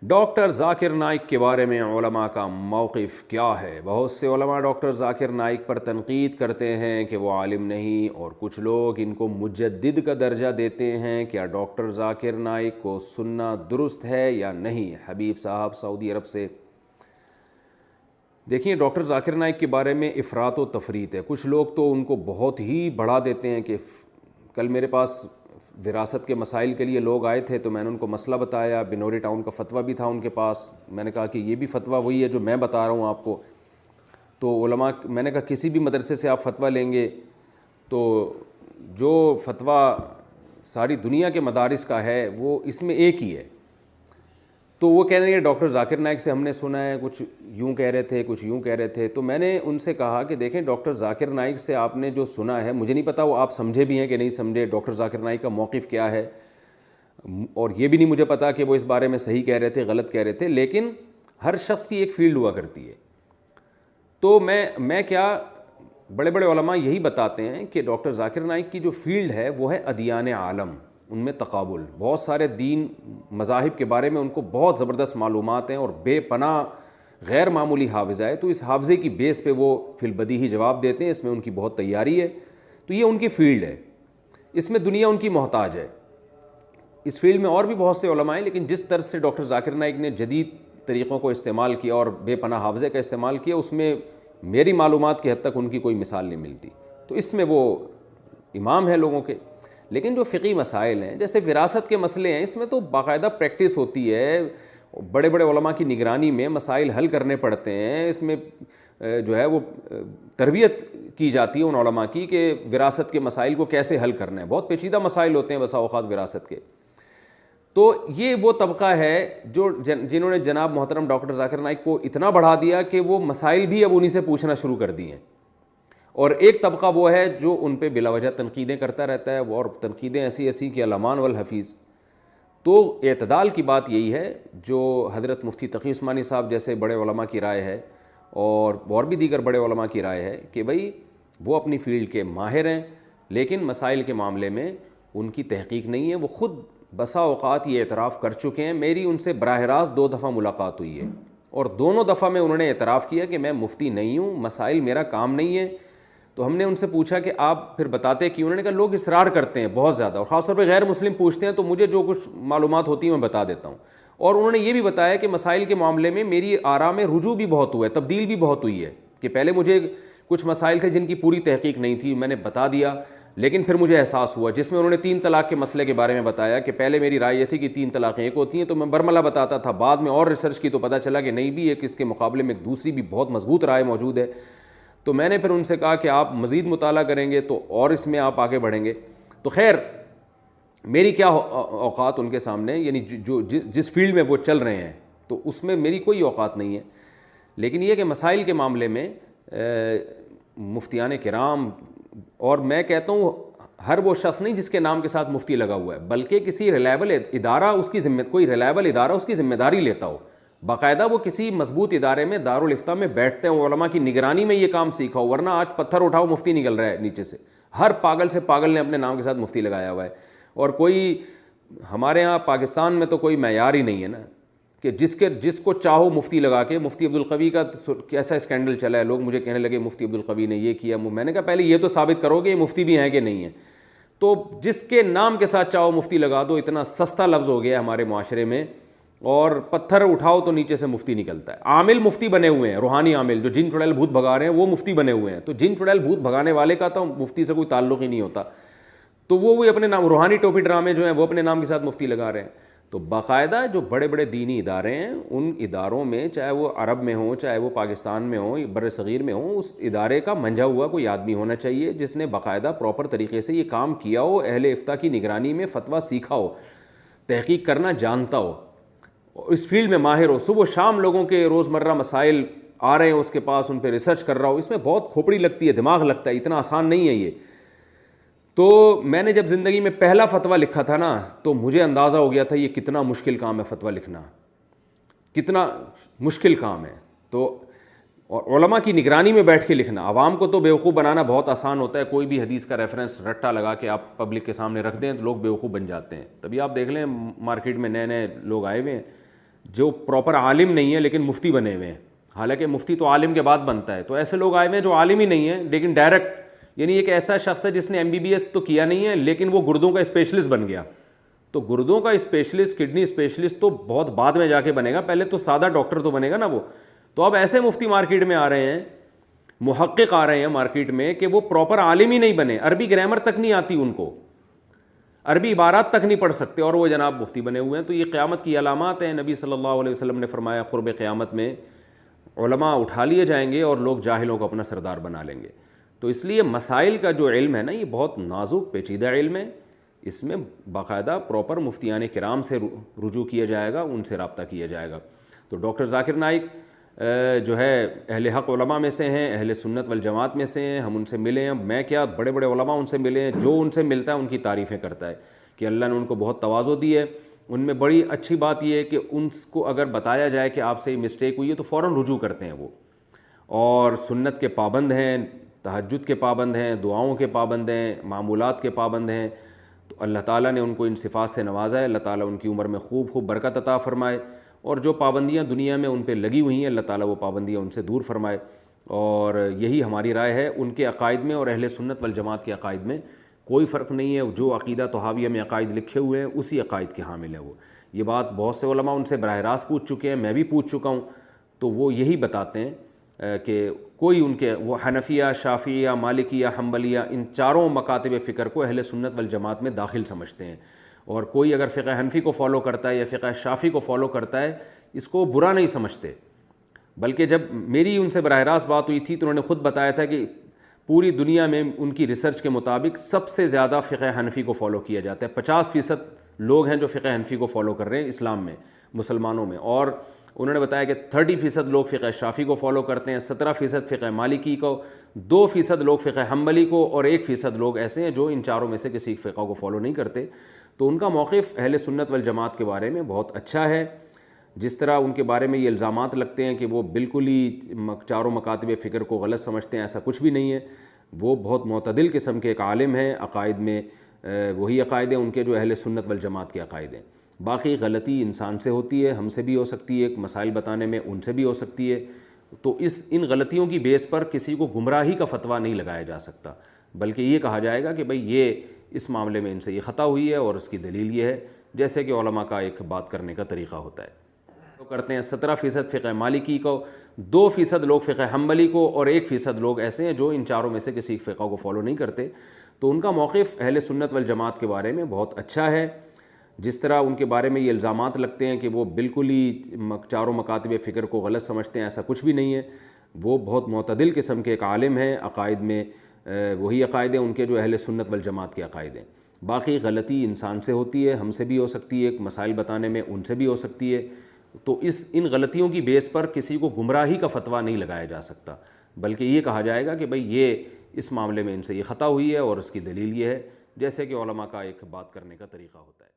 Doctor Zakir Naik کے بارے میں علماء کا موقف کیا ہے؟ بہت سے علماء ڈاکٹر ذاکر نائک پر تنقید کرتے ہیں کہ وہ عالم نہیں، اور کچھ لوگ ان کو مجدد کا درجہ دیتے ہیں۔ کیا ڈاکٹر ذاکر نائک کو سننا درست ہے یا نہیں؟ حبیب صاحب سعودی عرب سے۔ دیکھیں، ڈاکٹر ذاکر نائک کے بارے میں افراط و تفریط ہے۔ کچھ لوگ تو ان کو بہت ہی بڑھا دیتے ہیں کہ کل میرے پاس وراثت کے مسائل کے لیے لوگ آئے تھے تو میں نے ان کو مسئلہ بتایا، بنوری ٹاؤن کا فتویٰ بھی تھا ان کے پاس۔ میں نے کہا کہ یہ بھی فتویٰ وہی ہے جو میں بتا رہا ہوں آپ کو۔ تو علماء، میں نے کہا کسی بھی مدرسے سے آپ فتویٰ لیں گے تو جو فتویٰ ساری دنیا کے مدارس کا ہے وہ اس میں ایک ہی ہے۔ تو وہ کہہ رہے ہیں ڈاکٹر ذاکر نائک سے ہم نے سنا ہے، کچھ یوں کہہ رہے تھے، کچھ یوں کہہ رہے تھے۔ تو میں نے ان سے کہا کہ دیکھیں، ڈاکٹر ذاکر نائک سے آپ نے جو سنا ہے، مجھے نہیں پتا وہ آپ سمجھے بھی ہیں کہ نہیں سمجھے، ڈاکٹر ذاکر نائک کا موقف کیا ہے، اور یہ بھی نہیں مجھے پتا کہ وہ اس بارے میں صحیح کہہ رہے تھے غلط کہہ رہے تھے، لیکن ہر شخص کی ایک فیلڈ ہوا کرتی ہے۔ تو میں کیا، بڑے بڑے علماء یہی بتاتے ہیں کہ ڈاکٹر ذاکر نائک کی جو فیلڈ ہے وہ ہے ادیان عالم، ان میں تقابل، بہت سارے دین مذاہب کے بارے میں ان کو بہت زبردست معلومات ہیں اور بے پناہ غیر معمولی حافظہ ہے۔ تو اس حافظے کی بیس پہ وہ فی البدیہی جواب دیتے ہیں، اس میں ان کی بہت تیاری ہے۔ تو یہ ان کی فیلڈ ہے، اس میں دنیا ان کی محتاج ہے۔ اس فیلڈ میں اور بھی بہت سے علماء ہیں، لیکن جس طرح سے ڈاکٹر ذاکر نائک نے جدید طریقوں کو استعمال کیا اور بے پناہ حافظے کا استعمال کیا، اس میں میری معلومات کی حد تک ان کی کوئی مثال نہیں ملتی۔ تو اس میں وہ امام ہیں لوگوں کے۔ لیکن جو فقہی مسائل ہیں، جیسے وراثت کے مسئلے ہیں، اس میں تو باقاعدہ پریکٹس ہوتی ہے، بڑے بڑے علماء کی نگرانی میں مسائل حل کرنے پڑتے ہیں۔ اس میں جو ہے وہ تربیت کی جاتی ہے ان علماء کی کہ وراثت کے مسائل کو کیسے حل کرنا ہے۔ بہت پیچیدہ مسائل ہوتے ہیں بسا اوقات وراثت کے۔ تو یہ وہ طبقہ ہے جو جنہوں نے جناب محترم ڈاکٹر ذاکر نائک کو اتنا بڑھا دیا کہ وہ مسائل بھی اب انہی سے پوچھنا شروع کر دیے ہیں، اور ایک طبقہ وہ ہے جو ان پہ بلا وجہ تنقیدیں کرتا رہتا ہے، اور تنقیدیں ایسی ایسی کہ الامان والحفیظ۔ تو اعتدال کی بات یہی ہے جو حضرت مفتی تقی عثمانی صاحب جیسے بڑے علماء کی رائے ہے، اور بھی دیگر بڑے علماء کی رائے ہے کہ بھئی وہ اپنی فیلڈ کے ماہر ہیں، لیکن مسائل کے معاملے میں ان کی تحقیق نہیں ہے۔ وہ خود بسا اوقات یہ اعتراف کر چکے ہیں۔ میری ان سے براہ راست 2 دفعہ ملاقات ہوئی ہے، اور دونوں دفعہ میں انہوں نے اعتراف کیا کہ میں مفتی نہیں ہوں، مسائل میرا کام نہیں ہے۔ تو ہم نے ان سے پوچھا کہ آپ پھر بتاتے کیوں؟ انہوں نے کہا لوگ اصرار کرتے ہیں بہت زیادہ، اور خاص طور پہ غیر مسلم پوچھتے ہیں، تو مجھے جو کچھ معلومات ہوتی ہیں میں بتا دیتا ہوں۔ اور انہوں نے یہ بھی بتایا کہ مسائل کے معاملے میں میری آراء میں رجوع بھی بہت ہوا ہے، تبدیل بھی بہت ہوئی ہے، کہ پہلے مجھے کچھ مسائل تھے جن کی پوری تحقیق نہیں تھی، میں نے بتا دیا، لیکن پھر مجھے احساس ہوا، جس میں انہوں نے 3 طلاق کے مسئلے کے بارے میں بتایا کہ پہلے میری رائے یہ تھی کہ 3 طلاقیں ایک ہوتی ہیں، تو میں برملا بتاتا تھا، بعد میں اور ریسرچ کی تو پتہ چلا کہ نہیں، بھی ایک اس کے مقابلے میں ایک دوسری بھی بہت مضبوط رائے موجود ہے۔ تو میں نے پھر ان سے کہا کہ آپ مزید مطالعہ کریں گے تو اور اس میں آپ آگے بڑھیں گے۔ تو خیر، میری کیا اوقات ان کے سامنے، یعنی جو جس فیلڈ میں وہ چل رہے ہیں تو اس میں میری کوئی اوقات نہیں ہے۔ لیکن یہ کہ مسائل کے معاملے میں مفتیان کرام، اور میں کہتا ہوں ہر وہ شخص نہیں جس کے نام کے ساتھ مفتی لگا ہوا ہے، بلکہ کسی ریلائبل ادارہ اس کی کوئی ریلائبل ادارہ اس کی ذمہ داری لیتا ہو، باقاعدہ وہ کسی مضبوط ادارے میں دارالافتاء میں بیٹھتے ہیں، علماء کی نگرانی میں یہ کام سیکھا ہو، ورنہ آج پتھر اٹھاؤ مفتی نکل رہا ہے نیچے سے، ہر پاگل سے پاگل نے اپنے نام کے ساتھ مفتی لگایا ہوا ہے۔ اور کوئی ہمارے ہاں پاکستان میں تو کوئی معیار ہی نہیں ہے نا کہ جس کو چاہو مفتی لگا کے۔ مفتی عبدالقوی کا کیسا اسکینڈل چلا ہے، لوگ مجھے کہنے لگے مفتی عبدالقوی نے یہ کیا، میں نے کہا پہلے یہ تو ثابت کرو کہ یہ مفتی بھی ہیں کہ نہیں ہیں۔ تو جس کے نام کے ساتھ چاہو مفتی لگا دو، اتنا سستا لفظ ہو گیا ہمارے معاشرے میں، اور پتھر اٹھاؤ تو نیچے سے مفتی نکلتا ہے۔ عامل مفتی بنے ہوئے ہیں، روحانی عامل جو جن چڑیل بھوت بھگا رہے ہیں وہ مفتی بنے ہوئے ہیں، تو جن چڑیل بھوت بھگانے والے کا تو مفتی سے کوئی تعلق ہی نہیں ہوتا، تو وہ اپنے نام، روحانی ٹوپی ڈرامے جو ہیں وہ اپنے نام کے ساتھ مفتی لگا رہے ہیں۔ تو باقاعدہ جو بڑے بڑے دینی ادارے ہیں، ان اداروں میں چاہے وہ عرب میں ہوں، چاہے وہ پاکستان میں ہوں، بر صغیر میں ہوں، اس ادارے کا منجھا ہوا کوئی آدمی ہونا چاہیے جس نے باقاعدہ پراپر طریقے سے یہ کام کیا ہو، اہل افتاء کی نگرانی میں فتویٰ سیکھا ہو، تحقیق کرنا جانتا ہو، اس فیلڈ میں ماہر ہو، صبح و شام لوگوں کے روزمرہ مسائل آ رہے ہیں اس کے پاس، ان پہ ریسرچ کر رہا ہو۔ اس میں بہت کھوپڑی لگتی ہے، دماغ لگتا ہے، اتنا آسان نہیں ہے یہ۔ تو میں نے جب زندگی میں پہلا فتویٰ لکھا تھا نا، تو مجھے اندازہ ہو گیا تھا یہ کتنا مشکل کام ہے، فتویٰ لکھنا کتنا مشکل کام ہے۔ تو اور علماء کی نگرانی میں بیٹھ کے لکھنا، عوام کو تو بیوقوف بنانا بہت آسان ہوتا ہے، کوئی بھی حدیث کا ریفرنس رٹا لگا کے آپ پبلک کے سامنے رکھ دیں تو لوگ بیوقوف بن جاتے ہیں۔ تبھی آپ دیکھ لیں مارکیٹ میں نئے نئے لوگ آئے ہوئے ہیں جو پراپر عالم نہیں ہے لیکن مفتی بنے ہوئے ہیں، حالانکہ مفتی تو عالم کے بعد بنتا ہے. تو ایسے لوگ آئے ہوئے ہیں جو عالم ہی نہیں ہیں لیکن ڈائریکٹ، یعنی ایک ایسا شخص ہے جس نے MBBS تو کیا نہیں ہے لیکن وہ گردوں کا اسپیشلسٹ بن گیا. تو گردوں کا اسپیشلسٹ، کڈنی اسپیشلسٹ تو بہت بعد میں جا کے بنے گا، پہلے تو سادہ ڈاکٹر تو بنے گا نا وہ. تو اب ایسے مفتی مارکیٹ میں آ رہے ہیں، محقق آ رہے ہیں مارکیٹ میں کہ وہ پراپر عالم ہی نہیں بنے، عربی گرامر تک نہیں آتی ان کو، عربی عبارات تک نہیں پڑھ سکتے، اور وہ جناب مفتی بنے ہوئے ہیں. تو یہ قیامت کی علامات ہیں. نبی صلی اللہ علیہ وسلم نے فرمایا قرب قیامت میں علماء اٹھا لیے جائیں گے اور لوگ جاہلوں کو اپنا سردار بنا لیں گے. تو اس لیے مسائل کا جو علم ہے نا، یہ بہت نازک پیچیدہ علم ہے. اس میں باقاعدہ پراپر مفتیان کرام سے رجوع کیا جائے گا، ان سے رابطہ کیا جائے گا. تو ڈاکٹر ذاکر نائک جو ہے اہل حق علماء میں سے ہیں، اہل سنت والجماعت میں سے ہیں. ہم ان سے ملے ہیں، میں کیا بڑے بڑے علماء ان سے ملے ہیں، جو ان سے ملتا ہے ان کی تعریفیں کرتا ہے کہ اللہ نے ان کو بہت تواضع دی ہے. ان میں بڑی اچھی بات یہ ہے کہ ان کو اگر بتایا جائے کہ آپ سے یہ مسٹیک ہوئی ہے تو فوراً رجوع کرتے ہیں وہ، اور سنت کے پابند ہیں، تہجد کے پابند ہیں، دعاؤں کے پابند ہیں، معمولات کے پابند ہیں. تو اللہ تعالیٰ نے ان کو ان صفات سے نوازا ہے. اللہ تعالیٰ ان کی عمر میں خوب خوب برکت عطا فرمائے، اور جو پابندیاں دنیا میں ان پہ لگی ہوئی ہیں اللہ تعالیٰ وہ پابندیاں ان سے دور فرمائے. اور یہی ہماری رائے ہے. ان کے عقائد میں اور اہل سنت والجماعت کے عقائد میں کوئی فرق نہیں ہے. جو عقیدہ طحاویہ میں عقائد لکھے ہوئے ہیں اسی عقائد کے حامل ہیں وہ. یہ بات بہت سے علماء ان سے براہ راست پوچھ چکے ہیں، میں بھی پوچھ چکا ہوں. تو وہ یہی بتاتے ہیں کہ کوئی ان کے وہ حنفیہ، شافعیہ، مالکیہ، حنبلیہ، ان چاروں مکاتب فکر کو اہل سنت والجماعت میں داخل سمجھتے ہیں. اور کوئی اگر فقہ حنفی کو فالو کرتا ہے یا فقہ شافعی کو فالو کرتا ہے اس کو برا نہیں سمجھتے. بلکہ جب میری ان سے براہ راست بات ہوئی تھی تو انہوں نے خود بتایا تھا کہ پوری دنیا میں ان کی ریسرچ کے مطابق سب سے زیادہ فقہ حنفی کو فالو کیا جاتا ہے. 50% لوگ ہیں جو فقہ حنفی کو فالو کر رہے ہیں اسلام میں، مسلمانوں میں. اور انہوں نے بتایا کہ 30% لوگ فقہ شافعی کو فالو کرتے ہیں، 17% فقہ مالکی کو، 2% لوگ فقہ حنبلی کو، اور 1% لوگ ایسے ہیں جو ان چاروں میں سے کسی فقہ کو فالو نہیں کرتے. تو ان کا موقف اہل سنت والجماعت کے بارے میں بہت اچھا ہے. جس طرح ان کے بارے میں یہ الزامات لگتے ہیں کہ وہ بالکل ہی چاروں مکاتب فکر کو غلط سمجھتے ہیں، ایسا کچھ بھی نہیں ہے. وہ بہت معتدل قسم کے ایک عالم ہیں. عقائد میں وہی عقائد ہیں ان کے جو اہل سنت والجماعت کے عقائد ہیں. باقی غلطی انسان سے ہوتی ہے، ہم سے بھی ہو سکتی ہے، مسائل بتانے میں ان سے بھی ہو سکتی ہے. تو ان غلطیوں کی بیس پر کسی کو گمراہی کا فتویٰ نہیں لگایا جا سکتا، بلکہ یہ کہا جائے گا کہ بھئی یہ اس معاملے میں ان سے یہ خطا ہوئی ہے اور اس کی دلیل یہ ہے، جیسے کہ علماء کا ایک بات کرنے کا طریقہ ہوتا ہے. تو کرتے ہیں 17% فقہ مالکی کو، 2% لوگ فقہ حنبلی کو، اور 1% لوگ ایسے ہیں جو ان چاروں میں سے کسی فقہ کو فالو نہیں کرتے. تو ان کا موقف اہل سنت والجماعت کے بارے میں بہت اچھا ہے. جس طرح ان کے بارے میں یہ الزامات لگتے ہیں کہ وہ بالکل ہی چاروں مکاتب فکر کو غلط سمجھتے ہیں، ایسا کچھ بھی نہیں ہے. وہ بہت معتدل قسم کے ایک عالم ہیں. عقائد میں وہی عقائد ہیں ان کے جو اہل سنت والجماعت کے عقائد ہیں. باقی غلطی انسان سے ہوتی ہے، ہم سے بھی ہو سکتی ہے، مسائل بتانے میں ان سے بھی ہو سکتی ہے. تو ان غلطیوں کی بیس پر کسی کو گمراہی کا فتویٰ نہیں لگایا جا سکتا، بلکہ یہ کہا جائے گا کہ بھئی یہ اس معاملے میں ان سے یہ خطا ہوئی ہے اور اس کی دلیل یہ ہے، جیسے کہ علماء کا ایک بات کرنے کا طریقہ ہوتا ہے.